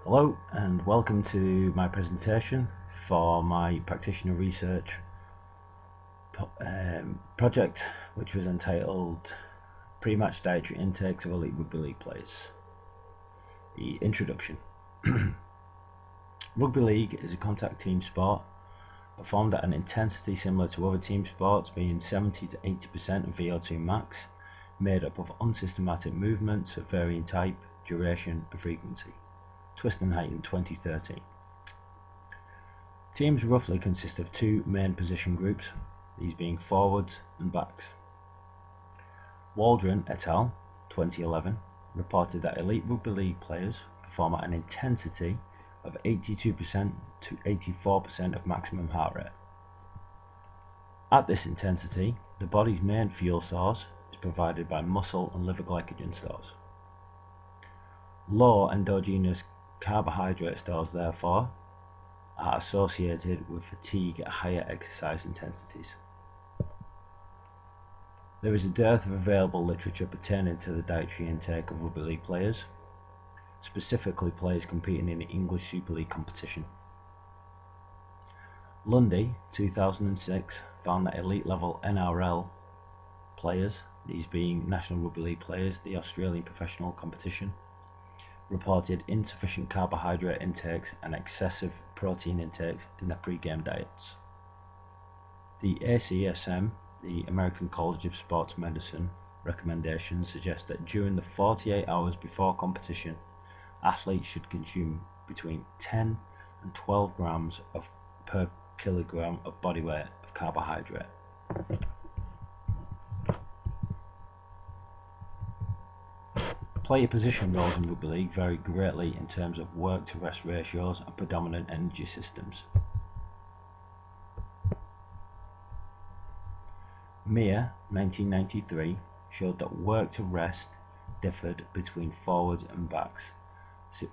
Hello and welcome to my presentation for my Practitioner Research project, which was entitled Pre-Match Dietary Intakes of Elite Rugby League Players. The introduction. Rugby League is a contact team sport performed at an intensity similar to other team sports, being 70 to 80% of VO2 max, made up of unsystematic movements of varying type, duration and frequency. Twist and height in 2013. Teams roughly consist of two main position groups, these being forwards and backs. Waldron et al. 2011 reported that elite rugby league players perform at an intensity of 82% to 84% of maximum heart rate. At this intensity, the body's main fuel source is provided by muscle and liver glycogen stores. Low endogenous carbohydrate stores, therefore, are associated with fatigue at higher exercise intensities. There is a dearth of available literature pertaining to the dietary intake of rugby league players, specifically players competing in the English Super League competition. Lundy, 2006, found that elite level NRL players, these being National Rugby League players, the Australian professional competition, reported insufficient carbohydrate intakes and excessive protein intakes in their pre-game diets. The ACSM, the American College of Sports Medicine, recommendations suggest that during the 48 hours before competition, athletes should consume between 10 and 12 grams per kilogram of body weight of carbohydrate. Player position roles in rugby league vary greatly in terms of work to rest ratios and predominant energy systems. Meir, 1993, showed that work to rest differed between forwards and backs.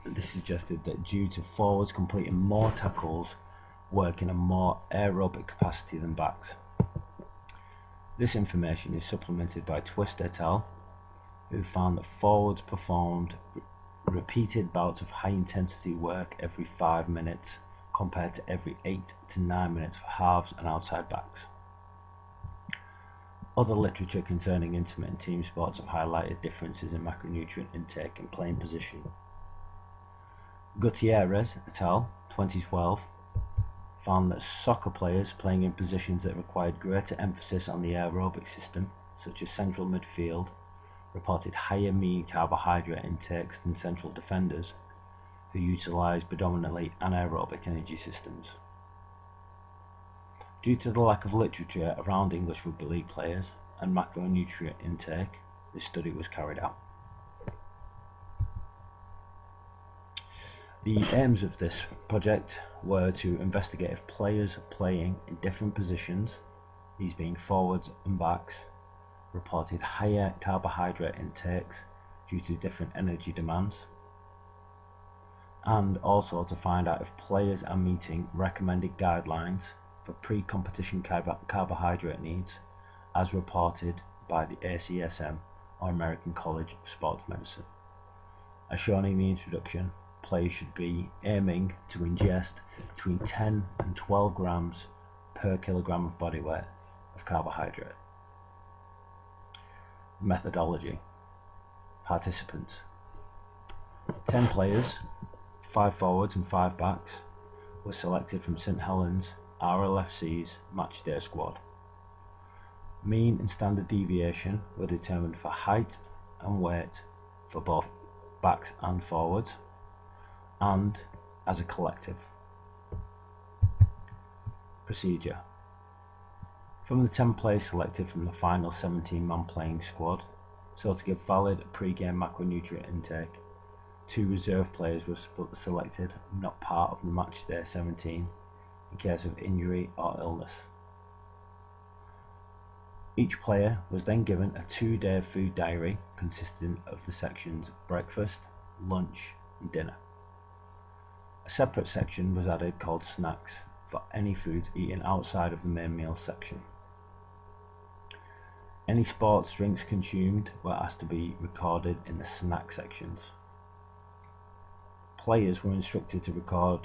This suggested that due to forwards completing more tackles, work in a more aerobic capacity than backs. This information is supplemented by Twist et al., who found that forwards performed repeated bouts of high intensity work every 5 minutes compared to every 8 to 9 minutes for halves and outside backs. Other literature concerning intermittent team sports have highlighted differences in macronutrient intake and playing position. Gutierrez et al. 2012 found that soccer players playing in positions that required greater emphasis on the aerobic system, such as central midfield, reported higher mean carbohydrate intakes than central defenders, who utilised predominantly anaerobic energy systems. Due to the lack of literature around English rugby league players and macronutrient intake, this study was carried out. The aims of this project were to investigate if players playing in different positions, these being forwards and backs, reported higher carbohydrate intakes due to different energy demands, and also to find out if players are meeting recommended guidelines for pre-competition carbohydrate needs as reported by the ACSM, or American College of Sports Medicine. As shown in the introduction, players should be aiming to ingest between 10 and 12 grams per kilogram of body weight of carbohydrate. Methodology. Participants. 10 players, 5 forwards and 5 backs, were selected from St Helens RLFC's matchday squad. Mean and standard deviation were determined for height and weight for both backs and forwards, and as a collective. Procedure. From the 10 players selected from the final 17-man playing squad, so to give valid pre-game macronutrient intake, 2 reserve players were selected, not part of the matchday 17, in case of injury or illness. Each player was then given a 2-day food diary consisting of the sections breakfast, lunch and dinner. A separate section was added called snacks for any foods eaten outside of the main meal section. Any sports drinks consumed were asked to be recorded in the snack sections. Players were instructed to record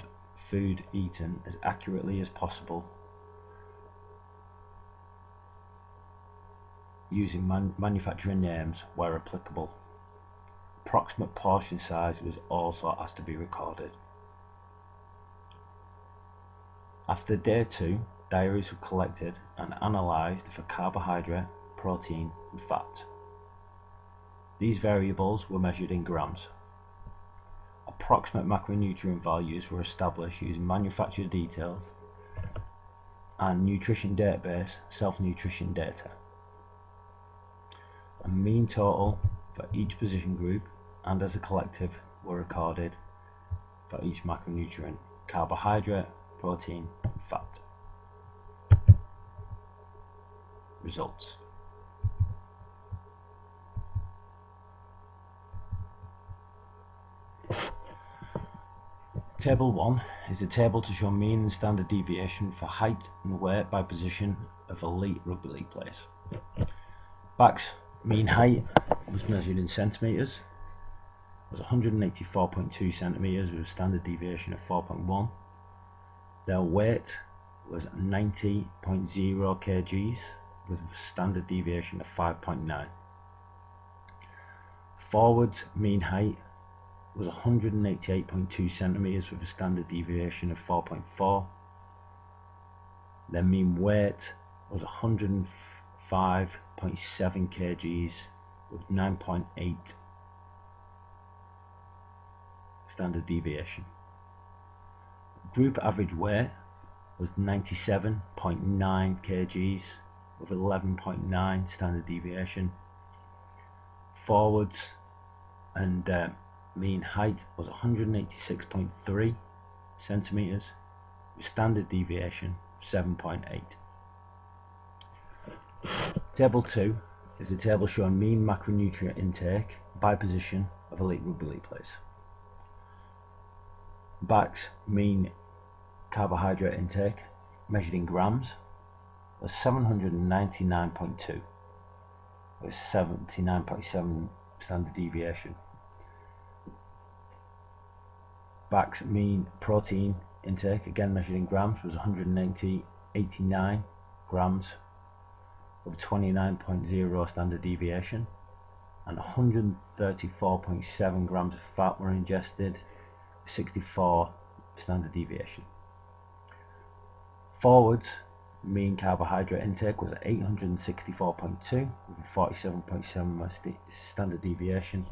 food eaten as accurately as possible using manufacturer names where applicable. Approximate portion size was also asked to be recorded. After day 2, diaries were collected and analysed for carbohydrate, protein and fat. These variables were measured in grams. Approximate macronutrient values were established using manufacturer details and nutrition database self-nutrition data. A mean total for each position group and as a collective were recorded for each macronutrient: carbohydrate, protein and fat. Results. Table 1 is a table to show mean and standard deviation for height and weight by position of elite rugby league players. Back's mean height was measured in centimetres, was 184.2 centimetres with a standard deviation of 4.1. Their weight was 90.0 kgs with a standard deviation of 5.9. Forwards mean height was 188.2 centimetres with a standard deviation of 4.4. Their mean weight was 105.7 kgs with 9.8 standard deviation. Group average weight was 97.9 kgs with 11.9 standard deviation. Forwards and mean height was 186.3 centimetres with standard deviation of 7.8. Table 2 is a table showing mean macronutrient intake by position of elite rugby league players. Back's mean carbohydrate intake measured in grams was 799.2 with 79.7 standard deviation. Back's mean protein intake, again measured in grams, was 189 grams with 29.0 standard deviation, and 134.7 grams of fat were ingested with 64 standard deviation. Forwards mean carbohydrate intake was 864.2 with 47.7 standard deviation.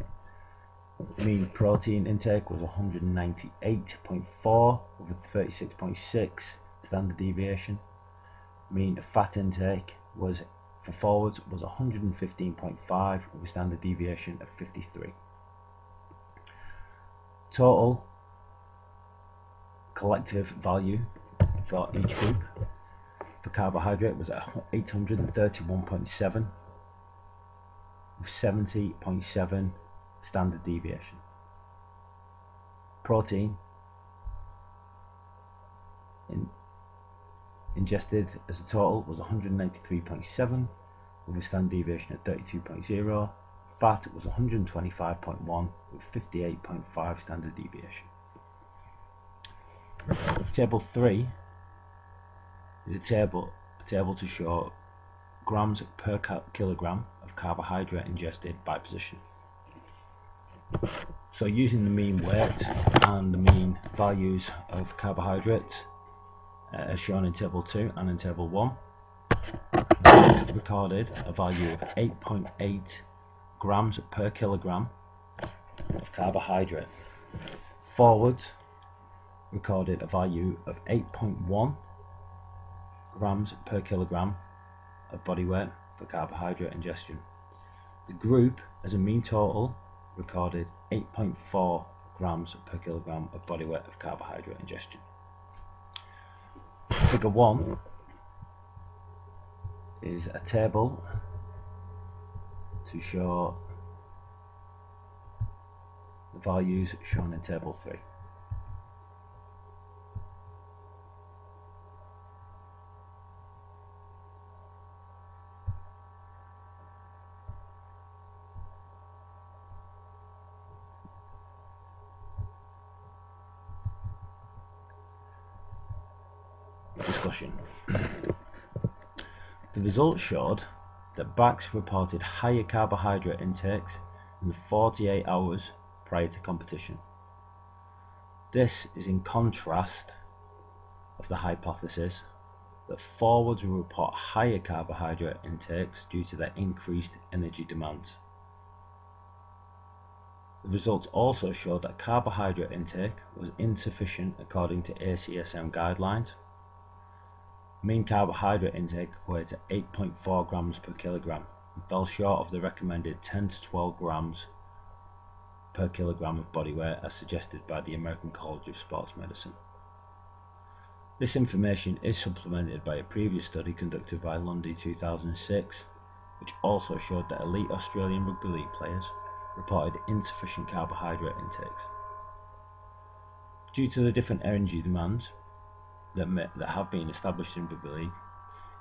Mean protein intake was 198.4 with a 36.6 standard deviation. Mean fat intake was for forwards was 115.5 with a standard deviation of 53. Total collective value for each group for carbohydrate was 831.7 with 70.7 standard deviation. Protein ingested as a total was 193.7 with a standard deviation of 32.0. Fat was 125.1 with 58.5 standard deviation. Table 3 is a table to show grams per kilogram of carbohydrate ingested by position. So using the mean weight and the mean values of carbohydrates as shown in table 2 and in table 1, recorded a value of 8.8 grams per kilogram of carbohydrate. Forwards recorded a value of 8.1 grams per kilogram of body weight for carbohydrate ingestion. The group as a mean total recorded 8.4 grams per kilogram of body weight of carbohydrate ingestion. Figure 1 is a table to show the values shown in table 3. Discussion. The results showed that backs reported higher carbohydrate intakes in the 48 hours prior to competition. This is in contrast of the hypothesis that forwards will report higher carbohydrate intakes due to their increased energy demands. The results also showed that carbohydrate intake was insufficient according to ACSM guidelines. Mean carbohydrate intake equated to 8.4 grams per kilogram and fell short of the recommended 10 to 12 grams per kilogram of body weight as suggested by the American College of Sports Medicine. This information is supplemented by a previous study conducted by Lundy 2006, which also showed that elite Australian rugby league players reported insufficient carbohydrate intakes. Due to the different energy demands that have been established in rugby league,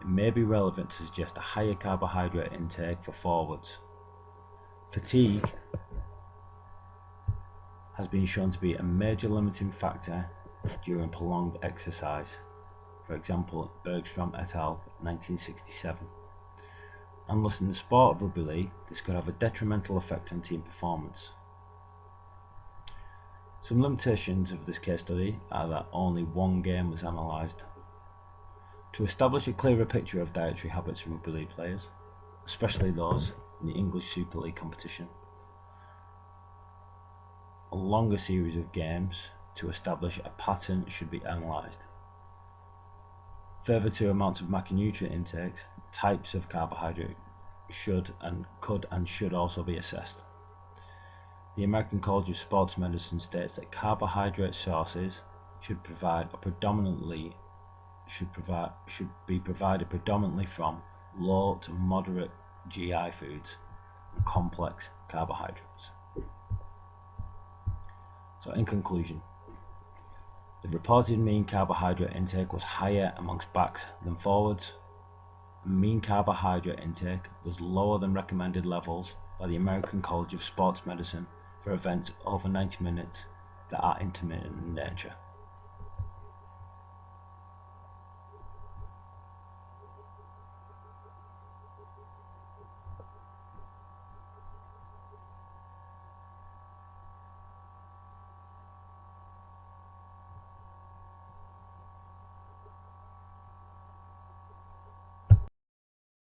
it may be relevant to suggest a higher carbohydrate intake for forwards. Fatigue has been shown to be a major limiting factor during prolonged exercise, for example Bergstrom et al. 1967. Unless in the sport of rugby league, this could have a detrimental effect on team performance. Some limitations of this case study are that only one game was analysed. To establish a clearer picture of dietary habits of rugby league players, especially those in the English Super League competition, a longer series of games to establish a pattern should be analysed. Further to amounts of macronutrient intakes, types of carbohydrate should also be assessed. The American College of Sports Medicine states that carbohydrate sources should be provided predominantly from low to moderate GI foods and complex carbohydrates. So in conclusion, the reported mean carbohydrate intake was higher amongst backs than forwards. Mean carbohydrate intake was lower than recommended levels by the American College of Sports Medicine for events over 90 minutes that are intermittent in nature.